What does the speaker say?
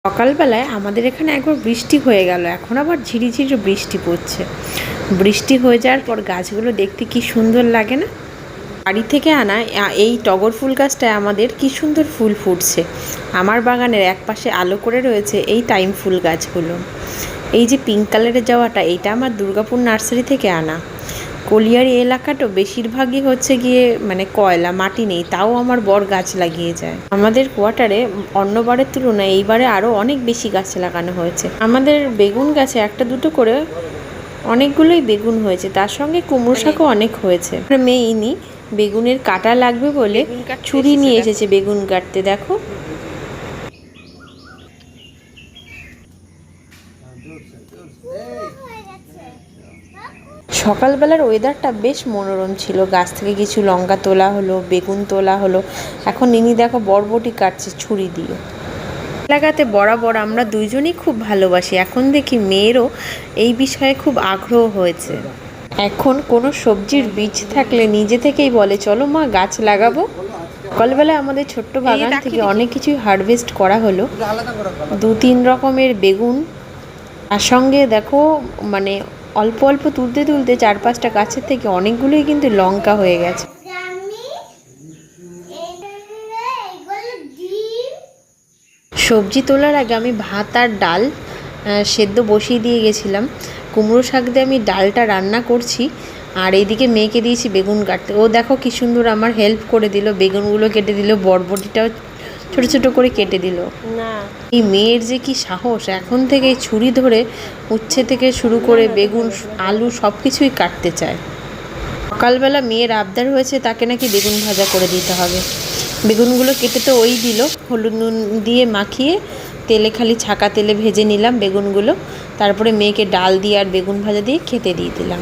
সকালবেলায় আমাদের এখানে একবার বৃষ্টি হয়ে গেল, এখন আবার ঝিরিঝিরি বৃষ্টি পড়ছে। বৃষ্টি হয়ে যাওয়ার পর গাছগুলো দেখতে কি সুন্দর লাগে না? বাড়ি থেকে আনা এই টগর ফুল গাছটায় আমাদের কি সুন্দর ফুল ফুটছে। আমার বাগানের একপাশে আলো করে রয়েছে এই টাইম ফুল গাছগুলো। এই যে পিঙ্ক কালারের জবাটা, এইটা আমার দুর্গাপুর নার্সারি থেকে আনা। কলিয়ারি এলাকাটা বেশিরভাগই হচ্ছে গিয়ে মানে কয়লা, মাটি নেই, তাও আমার বর গাছ লাগিয়ে যায়। আমাদের কোয়ার্টারে অন্যবারের তুলনায় এইবারে আরও অনেক বেশি গাছ লাগানো হয়েছে। আমাদের বেগুন গাছে একটা দুটো করে অনেকগুলোই বেগুন হয়েছে, তার সঙ্গে কুমড়ো শাকও অনেক হয়েছে। মেয়ে ইনি বেগুনের কাটা লাগবে বলে ছুরি নিয়ে এসেছে বেগুন কাটতে। দেখো, সকালবেলার ওয়েদারটা বেশ মনোরম ছিল। গাছ থেকে কিছু লঙ্কা তোলা হলো, বেগুন তোলা হলো। এখন ইনি দেখো বরবটি কাটছে ছুরি দিয়ে। লাগাতে বরাবর আমরা দুইজনই খুব ভালোবাসি, এখন দেখি মেয়েরও এই বিষয়ে খুব আগ্রহ হয়েছে। এখন কোনো সবজির বীজ থাকলে নিজে থেকেই বলে চলো মা গাছ লাগাবো। সকালবেলা আমাদের ছোট্ট বাগান থেকে অনেক কিছুই হারভেস্ট করা হলো। 2-3 রকমের বেগুন, তার সঙ্গে দেখো মানে অল্প অল্প তুলতে তুলতে 4-5টা গাছের থেকে অনেকগুলোই কিন্তু লঙ্কা হয়ে গেছে। সবজি তোলার আগে আমি ভাত আর ডাল সেদ্ধ বসিয়ে দিয়ে গেছিলাম। কুমড়ো শাক দিয়ে আমি ডালটা রান্না করছি, আর এইদিকে মেয়েকে দিয়েছি বেগুন কাটতে। ও দেখো কি সুন্দর আমার হেল্প করে দিল, বেগুনগুলো কেটে দিল, বরবটিটাও ছোট ছোট করে কেটে দিল। না, এই মেয়ের যে কি সাহস, এখন থেকে ছুরি ধরে উচ্ছে থেকে শুরু করে বেগুন, আলু সব কিছুই কাটতে চায়। সকালবেলা মেয়ের আবদার হয়েছে তাকে নাকি বেগুন ভাজা করে দিতে হবে। বেগুনগুলো কেটে তো ওই দিল, হলুদ নুন দিয়ে মাখিয়ে তেলে খালি ছাকা তেলে ভেজে নিলাম বেগুনগুলো। তারপরে মেয়েকে ডাল দিয়ে আর বেগুন ভাজা দিয়ে খেতে দিয়ে দিলাম।